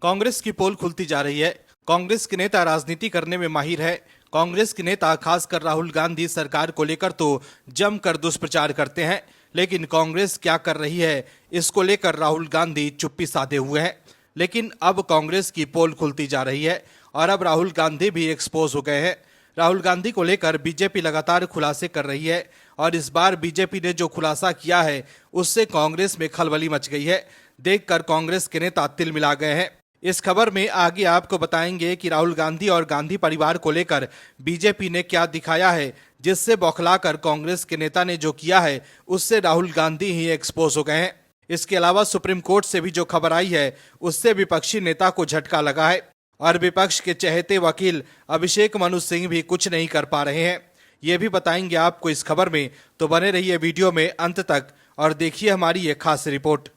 कांग्रेस की पोल खुलती जा रही है। कांग्रेस के नेता राजनीति करने में माहिर है। कांग्रेस के नेता खासकर राहुल गांधी सरकार को लेकर तो जमकर दुष्प्रचार करते हैं, लेकिन कांग्रेस क्या कर रही है इसको लेकर राहुल गांधी चुप्पी साधे हुए हैं। लेकिन अब कांग्रेस की पोल खुलती जा रही है और अब राहुल गांधी भी एक्सपोज हो गए हैं। राहुल गांधी को लेकर बीजेपी लगातार खुलासे कर रही है और इस बार बीजेपी ने जो खुलासा किया है उससे कांग्रेस में खलबली मच गई है। देखकर कांग्रेस के नेता तिलमिला गए हैं। इस खबर में आगे आपको बताएंगे कि राहुल गांधी और गांधी परिवार को लेकर बीजेपी ने क्या दिखाया है, जिससे बौखलाकर कांग्रेस के नेता ने जो किया है उससे राहुल गांधी ही एक्सपोज हो गए हैं। इसके अलावा सुप्रीम कोर्ट से भी जो खबर आई है उससे विपक्षी नेता को झटका लगा है और विपक्ष के चहेते वकील अभिषेक मनु सिंह भी कुछ नहीं कर पा रहे हैं। ये भी बताएंगे आपको इस खबर में, तो बने रहिए वीडियो में अंत तक और देखिए हमारी ये खास रिपोर्ट।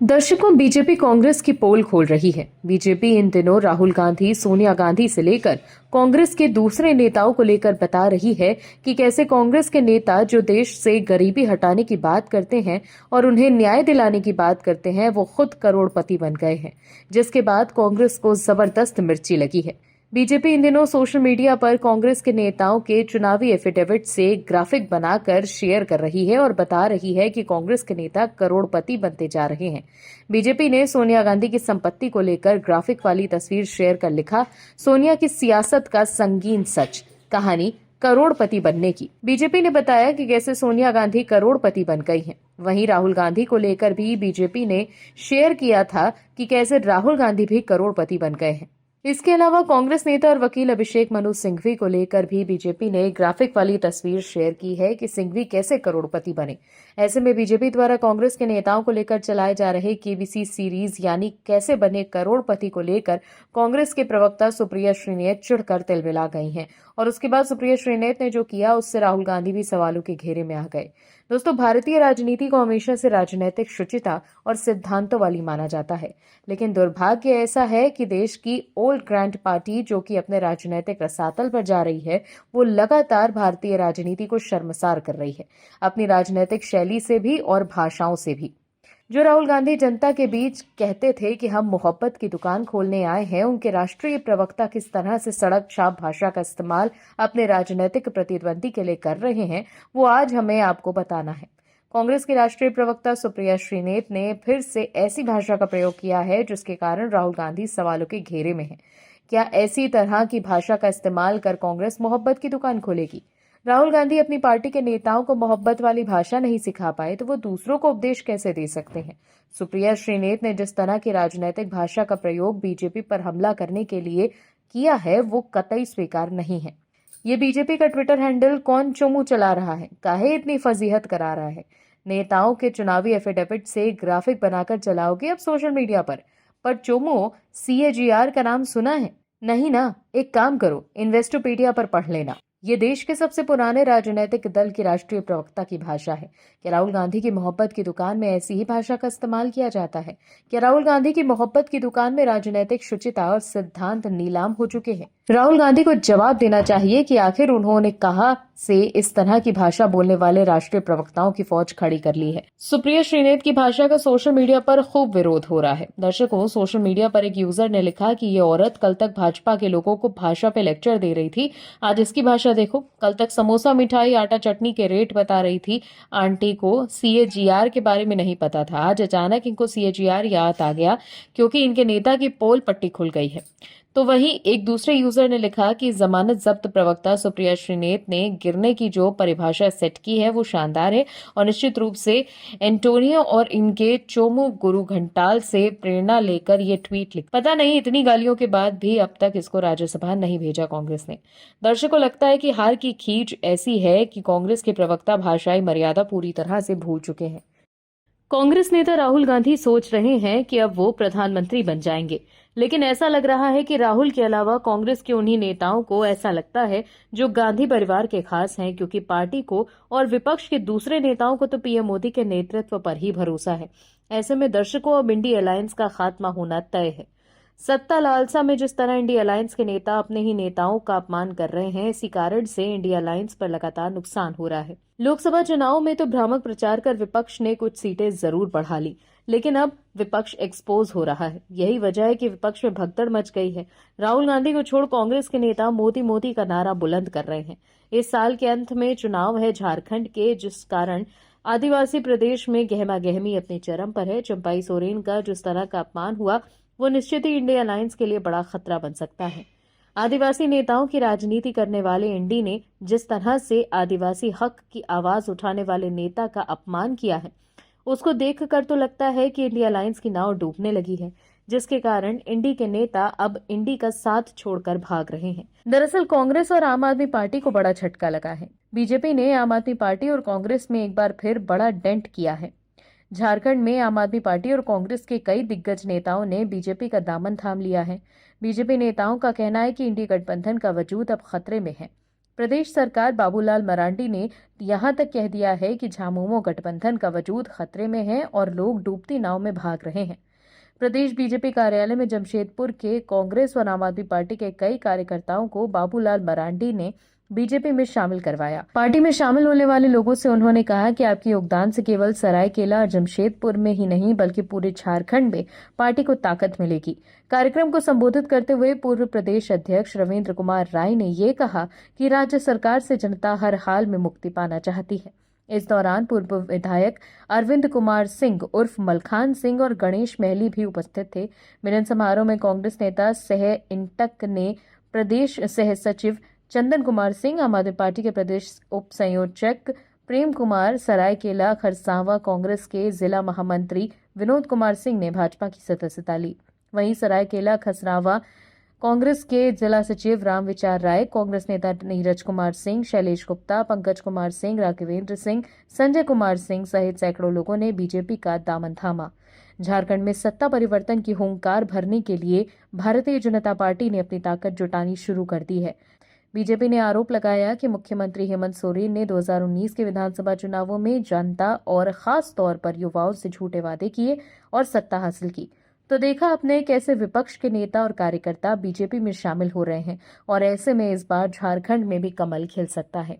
दर्शकों, बीजेपी कांग्रेस की पोल खोल रही है। बीजेपी इन दिनों राहुल गांधी, सोनिया गांधी से लेकर कांग्रेस के दूसरे नेताओं को लेकर बता रही है कि कैसे कांग्रेस के नेता जो देश से गरीबी हटाने की बात करते हैं और उन्हें न्याय दिलाने की बात करते हैं, वो खुद करोड़पति बन गए हैं, जिसके बाद कांग्रेस को जबरदस्त मिर्ची लगी है। बीजेपी इन दिनों सोशल मीडिया पर कांग्रेस के नेताओं के चुनावी एफिडेविट से ग्राफिक बनाकर शेयर कर रही है और बता रही है कि कांग्रेस के नेता करोड़पति बनते जा रहे हैं। बीजेपी ने सोनिया गांधी की संपत्ति को लेकर ग्राफिक वाली तस्वीर शेयर कर लिखा, सोनिया की सियासत का संगीन सच, कहानी करोड़पति बनने की। बीजेपी ने बताया कि कैसे सोनिया गांधी करोड़पति बन गई हैं। वहीं राहुल गांधी को लेकर भी बीजेपी ने शेयर किया था कि कैसे राहुल गांधी भी करोड़पति बन गए हैं। इसके अलावा कांग्रेस नेता और वकील अभिषेक मनु सिंघवी को लेकर भी बीजेपी ने ग्राफिक वाली तस्वीर शेयर की है कि सिंघवी कैसे करोड़पति बने। ऐसे में बीजेपी द्वारा कांग्रेस के नेताओं को लेकर चलाए जा रहे केबीसी सीरीज यानी कैसे बने करोड़पति को लेकर कांग्रेस के प्रवक्ता सुप्रिया श्रीनेत चिढ़कर तिलमिला गई हैं और उसके बाद सुप्रिया श्रीनेत ने जो किया उससे राहुल गांधी भी सवालों के घेरे में आ गए। दोस्तों, भारतीय राजनीति को हमेशा से राजनीतिक शुचिता और सिद्धांतों वाली माना जाता है, लेकिन दुर्भाग्य ऐसा है कि देश की ओल्ड ग्रैंड पार्टी जो कि अपने राजनीतिक रसातल पर जा रही है, वो लगातार भारतीय राजनीति को शर्मसार कर रही है, अपनी राजनीतिक शैली से भी और भाषाओं से भी। जो राहुल गांधी जनता के बीच कहते थे कि हम मोहब्बत की दुकान खोलने आए हैं, उनके राष्ट्रीय प्रवक्ता किस तरह से सड़क छाप भाषा का इस्तेमाल अपने राजनीतिक प्रतिद्वंदी के लिए कर रहे हैं, वो आज हमें आपको बताना है। कांग्रेस की राष्ट्रीय प्रवक्ता सुप्रिया श्रीनेत ने फिर से ऐसी भाषा का प्रयोग किया है जिसके कारण राहुल गांधी सवालों के घेरे में है। क्या ऐसी तरह की भाषा का इस्तेमाल कर कांग्रेस मोहब्बत की दुकान खोलेगी? राहुल गांधी अपनी पार्टी के नेताओं को मोहब्बत वाली भाषा नहीं सिखा पाए तो वो दूसरों को उपदेश कैसे दे सकते हैं? सुप्रिया श्रीनेत ने जिस तरह की राजनीतिक भाषा का प्रयोग बीजेपी पर हमला करने के लिए किया है, वो कतई स्वीकार नहीं है। ये बीजेपी का ट्विटर हैंडल कौन चोमू चला रहा है, काहे इतनी फजीहत करा रहा है? नेताओं के चुनावी एफिडेविट से ग्राफिक बनाकर चलाओगे अब सोशल मीडिया पर चोमू CAGR का नाम सुना है? नहीं ना। एक काम करो, इन्वेस्टोपीडिया पर पढ़ लेना। ये देश के सबसे पुराने राजनीतिक दल की राष्ट्रीय प्रवक्ता की भाषा है। क्या राहुल गांधी की मोहब्बत की दुकान में ऐसी ही भाषा का इस्तेमाल किया जाता है? क्या राहुल गांधी की मोहब्बत की दुकान में राजनीतिक शुचिता और सिद्धांत नीलाम हो चुके हैं? राहुल गांधी को जवाब देना चाहिए कि आखिर उन्होंने कहा से इस तरह की भाषा बोलने वाले राष्ट्रीय प्रवक्ताओं की फौज खड़ी कर ली है। सुप्रिया श्रीनेत की भाषा का सोशल मीडिया पर खूब विरोध हो रहा है। दर्शकों, सोशल मीडिया पर एक यूजर ने लिखा कि ये औरत कल तक भाजपा के लोगों को भाषा पे लेक्चर दे रही थी, आज इसकी भाषा देखो। कल तक समोसा, मिठाई, आटा, चटनी के रेट बता रही थी। आंटी को CAGR के बारे में नहीं पता था, आज अचानक इनको CAGR याद आ गया क्योंकि इनके नेता की पोल पट्टी खुल गई है। तो वहीं एक दूसरे यूजर ने लिखा कि जमानत जब्त प्रवक्ता सुप्रिया श्रीनेत ने गिरने की जो परिभाषा सेट की है वो शानदार है और निश्चित रूप से एंटोनियो और इनके चोमू गुरु घंटाल से प्रेरणा लेकर ये ट्वीट लिख। पता नहीं इतनी गालियों के बाद भी अब तक इसको राज्यसभा नहीं भेजा कांग्रेस ने। दर्शकों, लगता है कि हार की खींच ऐसी है कि कांग्रेस के प्रवक्ता भाषाई मर्यादा पूरी तरह से भूल चुके हैं। कांग्रेस नेता राहुल गांधी सोच रहे हैं कि अब वो प्रधानमंत्री बन जाएंगे, लेकिन ऐसा लग रहा है कि राहुल के अलावा कांग्रेस के उन्हीं नेताओं को ऐसा लगता है जो गांधी परिवार के खास हैं, क्योंकि पार्टी को और विपक्ष के दूसरे नेताओं को तो पीएम मोदी के नेतृत्व पर ही भरोसा है। ऐसे में दर्शकों, अब इंडी अलायंस का खात्मा होना तय है। सत्ता लालसा में जिस तरह इंडिया अलायंस के नेता अपने ही नेताओं का अपमान कर रहे हैं, इसी कारण से इंडिया अलायंस पर लगातार नुकसान हो रहा है। लोकसभा चुनाव में तो भ्रामक प्रचार कर विपक्ष ने कुछ सीटें जरूर बढ़ा ली, लेकिन अब विपक्ष एक्सपोज हो रहा है। यही वजह है कि विपक्ष में भगदड़ मच गई है। राहुल गांधी को छोड़ कांग्रेस के नेता मोदी मोदी का नारा बुलंद कर रहे हैं। इस साल के अंत में चुनाव है झारखंड के, जिस कारण आदिवासी प्रदेश में गहमा गहमी अपने चरम पर है। चंपाई सोरेन का जिस तरह का अपमान हुआ, वो निश्चित ही इंडिया अलायंस के लिए बड़ा खतरा बन सकता है। आदिवासी नेताओं की राजनीति करने वाले इंडी ने जिस तरह से आदिवासी हक की आवाज उठाने वाले नेता का अपमान किया है, उसको देखकर तो लगता है कि इंडिया अलायंस की नाव डूबने लगी है, जिसके कारण इंडी के नेता अब इंडी का साथ छोड़कर भाग रहे हैं। दरअसल कांग्रेस और आम आदमी पार्टी को बड़ा झटका लगा है। बीजेपी ने आम आदमी पार्टी और कांग्रेस में एक बार फिर बड़ा डेंट किया है। झारखंड में आम आदमी पार्टी और कांग्रेस के कई दिग्गज नेताओं ने बीजेपी का दामन थाम लिया है। बीजेपी नेताओं का कहना है कि इंडी गठबंधन का वजूद अब खतरे में है। प्रदेश सरकार बाबूलाल मरांडी ने यहां तक कह दिया है कि झामुमो गठबंधन का वजूद खतरे में है और लोग डूबती नाव में भाग रहे हैं। प्रदेश बीजेपी कार्यालय में जमशेदपुर के कांग्रेस और आम आदमी पार्टी के कई कार्यकर्ताओं को बाबूलाल मरांडी ने बीजेपी में शामिल करवाया। पार्टी में शामिल होने वाले लोगों से उन्होंने कहा कि आपके योगदान से केवल सरायकेला और जमशेदपुर में ही नहीं बल्कि पूरे झारखंड में पार्टी को ताकत मिलेगी। कार्यक्रम को संबोधित करते हुए पूर्व प्रदेश अध्यक्ष रविंद्र कुमार राय ने ये कहा कि राज्य सरकार से जनता हर हाल में मुक्ति पाना चाहती है। इस दौरान पूर्व विधायक अरविंद कुमार सिंह उर्फ मलखान सिंह और गणेश महली भी उपस्थित थे। मिलन समारोह में कांग्रेस नेता सह इंटक ने प्रदेश सह सचिव चंदन कुमार सिंह, आम आदमी पार्टी के प्रदेश उप संयोजक प्रेम कुमार, सरायकेला खरसावां कांग्रेस के जिला महामंत्री विनोद कुमार सिंह ने भाजपा की सदस्यता ली। वहीं सरायकेला खसरावां कांग्रेस के जिला सचिव रामविचार राय, कांग्रेस नेता नीरज कुमार सिंह, शैलेश गुप्ता, पंकज कुमार सिंह, राघवेंद्र सिंह, संजय कुमार सिंह सहित सैकड़ों लोगों ने बीजेपी का दामन थामा। झारखंड में सत्ता परिवर्तन की हुंकार भरने के लिए भारतीय जनता पार्टी ने अपनी ताकत जुटानी शुरू कर दी है। बीजेपी ने आरोप लगाया कि मुख्यमंत्री हेमंत सोरेन ने 2019 के विधानसभा चुनावों में जनता और खास तौर पर युवाओं से झूठे वादे किए और सत्ता हासिल की। तो देखा आपने कैसे विपक्ष के नेता और कार्यकर्ता बीजेपी में शामिल हो रहे हैं और ऐसे में इस बार झारखंड में भी कमल खिल सकता है।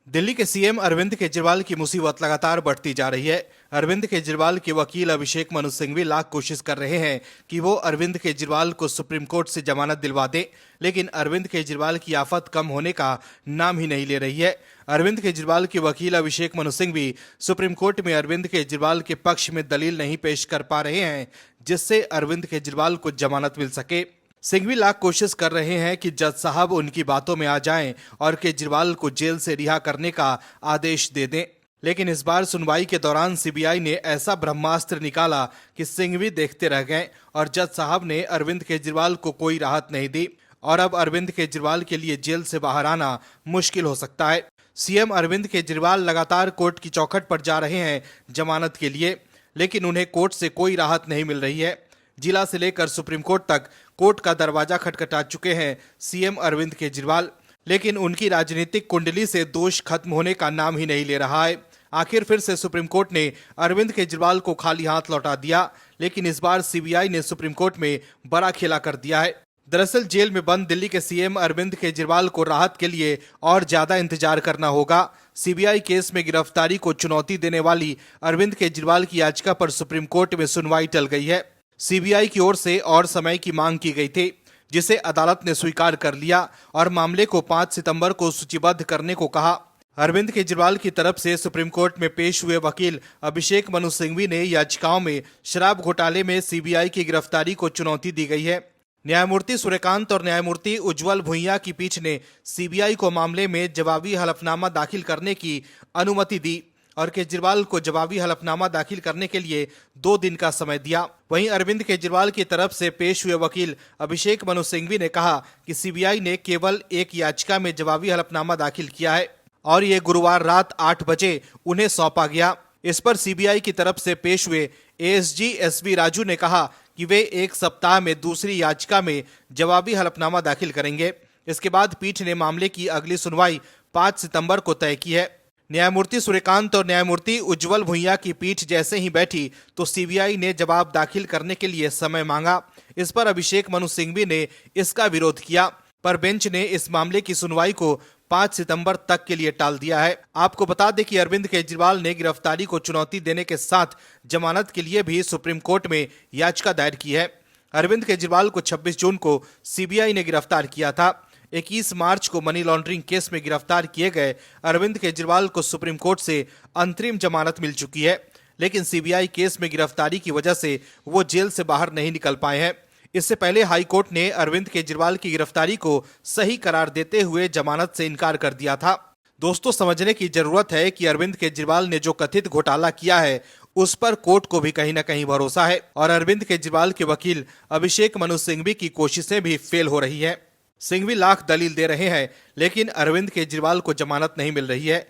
दिल्ली के सीएम अरविंद केजरीवाल की मुसीबत लगातार बढ़ती जा रही है। अरविंद केजरीवाल के वकील अभिषेक मनु सिंघवी लाख कोशिश कर रहे हैं कि वो अरविंद केजरीवाल को सुप्रीम कोर्ट से जमानत दिलवा दे, लेकिन अरविंद केजरीवाल की आफत कम होने का नाम ही नहीं ले रही है। अरविंद केजरीवाल के वकील अभिषेक मनु सिंघवी सुप्रीम कोर्ट में अरविंद केजरीवाल के पक्ष में दलील नहीं पेश कर पा रहे हैं, जिससे अरविंद केजरीवाल को जमानत मिल सके। सिंघवी लाख कोशिश कर रहे हैं कि जज साहब उनकी बातों में आ जाएं और केजरीवाल को जेल से रिहा करने का आदेश दे दें, लेकिन इस बार सुनवाई के दौरान सीबीआई ने ऐसा ब्रह्मास्त्र निकाला कि सिंघवी देखते रह गए और जज साहब ने अरविंद केजरीवाल को कोई राहत नहीं दी और अब अरविंद केजरीवाल के लिए जेल से बाहर आना मुश्किल हो सकता है। सीएम अरविंद केजरीवाल लगातार कोर्ट की चौखट पर जा रहे हैं जमानत के लिए, लेकिन उन्हें कोर्ट से कोई राहत नहीं मिल रही है। जिला से लेकर सुप्रीम कोर्ट तक कोर्ट का दरवाजा खटखटा चुके हैं सीएम अरविंद केजरीवाल, लेकिन उनकी राजनीतिक कुंडली से दोष खत्म होने का नाम ही नहीं ले रहा है। आखिर फिर से सुप्रीम कोर्ट ने अरविंद केजरीवाल को खाली हाथ लौटा दिया, लेकिन इस बार सीबीआई ने सुप्रीम कोर्ट में बड़ा खेला कर दिया है। दरअसल जेल में बंद दिल्ली के सीएम अरविंद केजरीवाल को राहत के लिए और ज्यादा इंतजार करना होगा। सीबीआई केस में गिरफ्तारी को चुनौती देने वाली अरविंद केजरीवाल की याचिका पर सुप्रीम कोर्ट में सुनवाई टल गई है। सीबीआई की ओर से और समय की मांग की गई थी, जिसे अदालत ने स्वीकार कर लिया और मामले को 5 सितंबर को सूचीबद्ध करने को कहा। अरविंद केजरीवाल की तरफ से सुप्रीम कोर्ट में पेश हुए वकील अभिषेक मनु सिंघवी ने याचिकाओं में शराब घोटाले में सीबीआई की गिरफ्तारी को चुनौती दी गई है। न्यायमूर्ति सूर्यकांत और न्यायमूर्ति उज्जवल भुइयां की पीठ ने सीबीआई को मामले में जवाबी हलफनामा दाखिल करने की अनुमति दी और केजरीवाल को जवाबी हलफनामा दाखिल करने के लिए 2 दिन का समय दिया। वहीं अरविंद केजरीवाल की तरफ से पेश हुए वकील अभिषेक मनु सिंघवी ने कहा कि सीबीआई ने केवल एक याचिका में जवाबी हलफनामा दाखिल किया है और ये गुरुवार रात 8 बजे उन्हें सौंपा गया। इस पर सीबीआई की तरफ से पेश हुए एएसजी एसवी राजू ने कहा कि वे 1 सप्ताह में दूसरी याचिका में जवाबी हलफनामा दाखिल करेंगे। इसके बाद पीठ ने मामले की अगली सुनवाई 5 सितंबर को तय की है। न्यायमूर्ति सूर्यकांत और न्यायमूर्ति उज्जवल भुइयां की पीठ जैसे ही बैठी तो सीबीआई ने जवाब दाखिल करने के लिए समय मांगा। इस पर अभिषेक मनु सिंघवी ने इसका विरोध किया, पर बेंच ने इस मामले की सुनवाई को 5 सितंबर तक के लिए टाल दिया है। आपको बता दें कि अरविंद केजरीवाल ने गिरफ्तारी को चुनौती देने के साथ जमानत के लिए भी सुप्रीम कोर्ट में याचिका दायर की है। अरविंद केजरीवाल को 26 जून को सीबीआई ने गिरफ्तार किया था। 21 मार्च को मनी लॉन्ड्रिंग केस में गिरफ्तार किए गए अरविंद केजरीवाल को सुप्रीम कोर्ट से अंतरिम जमानत मिल चुकी है, लेकिन सीबीआई केस में गिरफ्तारी की वजह से वो जेल से बाहर नहीं निकल पाए हैं। इससे पहले हाई कोर्ट ने अरविंद केजरीवाल की गिरफ्तारी को सही करार देते हुए जमानत से इनकार कर दिया था। दोस्तों, समझने की जरूरत है कि अरविंद केजरीवाल ने जो कथित घोटाला किया है उस पर कोर्ट को भी कहीं न कहीं भरोसा है और अरविंद केजरीवाल के वकील अभिषेक मनु सिंघवी की कोशिशें भी फेल हो रही हैं। सिंघवी लाख दलील दे रहे हैं, लेकिन अरविंद केजरीवाल को जमानत नहीं मिल रही है।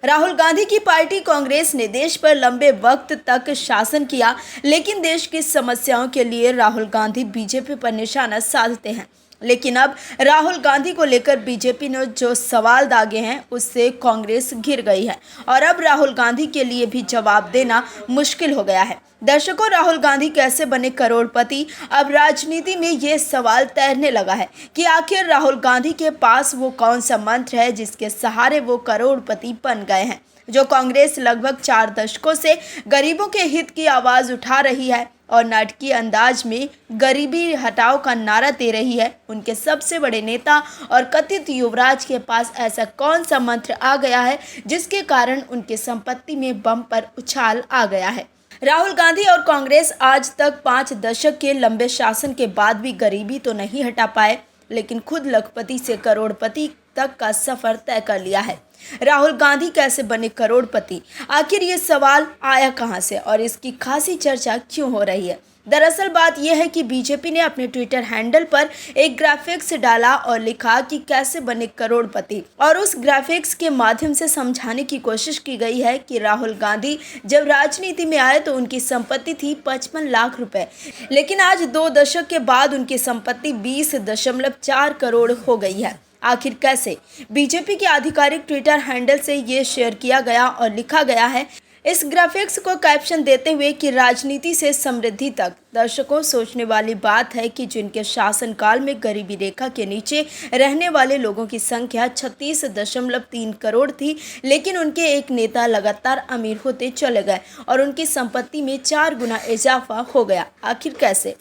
राहुल गांधी की पार्टी कांग्रेस ने देश पर लंबे वक्त तक शासन किया, लेकिन देश की समस्याओं के लिए राहुल गांधी बीजेपी पर निशाना साधते हैं। लेकिन अब राहुल गांधी को लेकर बीजेपी ने जो सवाल दागे हैं उससे कांग्रेस घिर गई है और अब राहुल गांधी के लिए भी जवाब देना मुश्किल हो गया है। दर्शकों, राहुल गांधी कैसे बने करोड़पति? अब राजनीति में ये सवाल तैरने लगा है कि आखिर राहुल गांधी के पास वो कौन सा मंत्र है जिसके सहारे वो करोड़पति बन गए हैं। जो कांग्रेस लगभग 4 दशकों से गरीबों के हित की आवाज उठा रही है और नाटकीय अंदाज में गरीबी हटाओ का नारा दे रही है, उनके सबसे बड़े नेता और कथित युवराज के पास ऐसा कौन सा मंत्र आ गया है जिसके कारण उनकी संपत्ति में बम्पर उछाल आ गया है। राहुल गांधी और कांग्रेस आज तक 5 दशक के लंबे शासन के बाद भी गरीबी तो नहीं हटा पाए, लेकिन खुद लखपति से करोड़पति तक का सफर तय कर लिया है। राहुल गांधी कैसे बने करोड़पति? आखिर ये सवाल आया कहां से और इसकी खासी चर्चा क्यों हो रही है? दरअसल बात यह है कि बीजेपी ने अपने ट्विटर हैंडल पर एक ग्राफिक्स डाला और लिखा कि कैसे बने करोड़पति, और उस ग्राफिक्स के माध्यम से समझाने की कोशिश की गई है कि राहुल गांधी जब राजनीति में आए तो उनकी संपत्ति थी 55 लाख रुपए, लेकिन आज 2 दशक के बाद उनकी संपत्ति 20.4 करोड़ हो गई है। आखिर कैसे? बीजेपी के आधिकारिक ट्विटर हैंडल से ये शेयर किया गया और लिखा गया है इस ग्राफिक्स को कैप्शन देते हुए कि राजनीति से समृद्धि तक। दर्शकों, सोचने वाली बात है कि जिनके शासनकाल में गरीबी रेखा के नीचे रहने वाले लोगों की संख्या 36.3 करोड़ थी, लेकिन उनके एक नेता लगातार अमीर होते चले गए और उनकी संपत्ति में 4 गुना इजाफा हो गया। आखिर कैसे?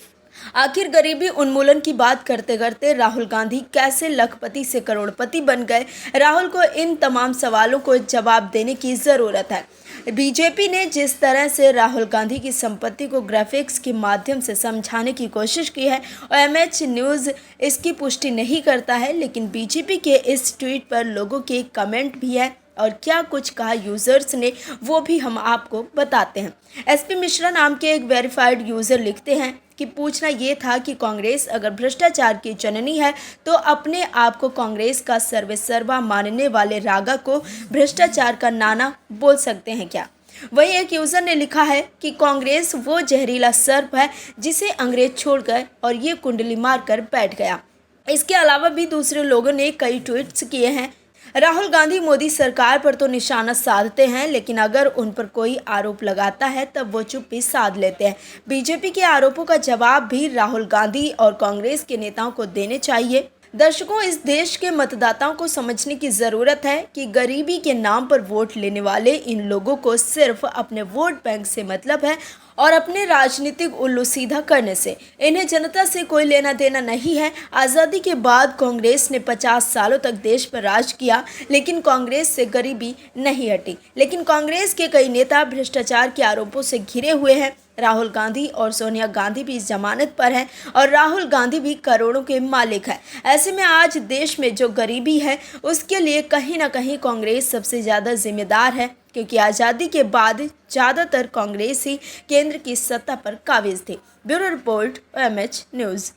आखिर गरीबी उन्मूलन की बात करते करते राहुल गांधी कैसे लखपति से करोड़पति बन गए? राहुल को इन तमाम सवालों को जवाब देने की ज़रूरत है। बीजेपी ने जिस तरह से राहुल गांधी की संपत्ति को ग्राफिक्स के माध्यम से समझाने की कोशिश की है और एमएच न्यूज़ इसकी पुष्टि नहीं करता है, लेकिन बीजेपी के इस ट्वीट पर लोगों के कमेंट भी है और क्या कुछ कहा यूजर्स ने वो भी हम आपको बताते हैं। एसपी मिश्रा नाम के एक वेरीफाइड यूजर लिखते हैं कि पूछना ये था कि कांग्रेस अगर भ्रष्टाचार की जननी है तो अपने आप को कांग्रेस का सर्वेसर्वा मानने वाले रागा को भ्रष्टाचार का नाना बोल सकते हैं क्या? वहीं एक यूजर ने लिखा है कि कांग्रेस वो जहरीला सर्प है जिसे अंग्रेज छोड़ गए और ये कुंडली मारकर बैठ गया। इसके अलावा भी दूसरे लोगों ने कई ट्वीट्स किए हैं। राहुल गांधी मोदी सरकार पर तो निशाना साधते हैं, लेकिन अगर उन पर कोई आरोप लगाता है तब वो चुप्पी साध लेते हैं। बीजेपी के आरोपों का जवाब भी राहुल गांधी और कांग्रेस के नेताओं को देने चाहिए। दर्शकों, इस देश के मतदाताओं को समझने की ज़रूरत है कि गरीबी के नाम पर वोट लेने वाले इन लोगों को सिर्फ अपने वोट बैंक से मतलब है और अपने राजनीतिक उल्लू सीधा करने से। इन्हें जनता से कोई लेना देना नहीं है। आज़ादी के बाद कांग्रेस ने 50 सालों तक देश पर राज किया, लेकिन कांग्रेस से गरीबी नहीं हटी। लेकिन कांग्रेस के कई नेता भ्रष्टाचार के आरोपों से घिरे हुए हैं। राहुल गांधी और सोनिया गांधी भी जमानत पर हैं और राहुल गांधी भी करोड़ों के मालिक हैं। ऐसे में आज देश में जो गरीबी है उसके लिए कहीं ना कहीं कांग्रेस सबसे ज़्यादा जिम्मेदार है, क्योंकि आज़ादी के बाद ज़्यादातर कांग्रेस ही केंद्र की सत्ता पर काबिज थी। Bureau report, MH news.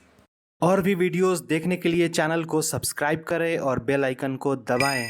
और भी वीडियोस देखने के लिए चैनल को सब्सक्राइब करें और बेल आइकन को दबाएं।